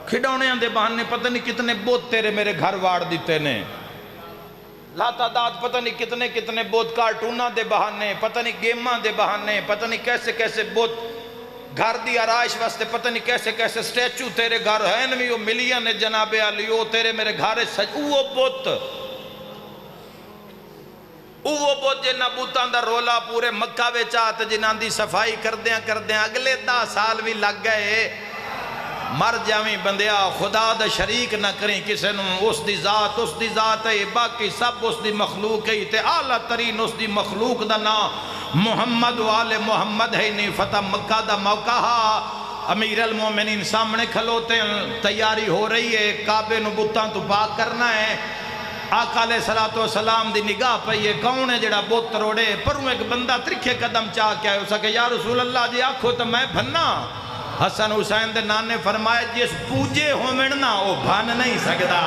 کھڈونے دے بہانے پتہ نہیں کتنے بت تیرے میرے گھر واڑ دیتے نے، لاتعداد پتہ نہیں کتنے کتنے بت کارٹوناں دے بہانے، پتہ نہیں گیماں دے بہانے، پتہ نہیں کیسے کیسے بت گھر دی آرائش واسطے، پتہ نہیں کیسے کیسے سٹیچو تیرے گھر ہیں نوی، وہ ملین ہے جناب علی، وہ تیرے میرے گھر سج وہ بت جنہ بوتان دا رولا پورے مکہ وچ آت جنہاں دی صفائی کردیاں اگلے 10 سال بھی لگ گئے، مر جاویں بندیا خدا دا شریک نہ کریں کسے نوں، اس دی ذات ہے، باقی سب اس دی مخلوق ہے، تے اعلیٰ ترین اس دی مخلوق دا نام محمد والے محمد ہے نہیں۔ فتح مکہ دا موقع ہا، امیر المومنین سامنے کھلوتے ہیں، تیاری ہو رہی ہے، کعبے نو بتاں تو پاک کرنا ہے، آقا علیہ السلام دی نگاہ پئی ہے، کون ہے جڑا بت روڑے؟ پروں ایک بندہ ترکھے قدم چاہ کے آئے، اسا کہ یا رسول اللہ جی آکھو تو میں بھننا۔ حسن حسین دے نانے فرمائے جس پوجے ہومن نا وہ بھن نہیں سکدا۔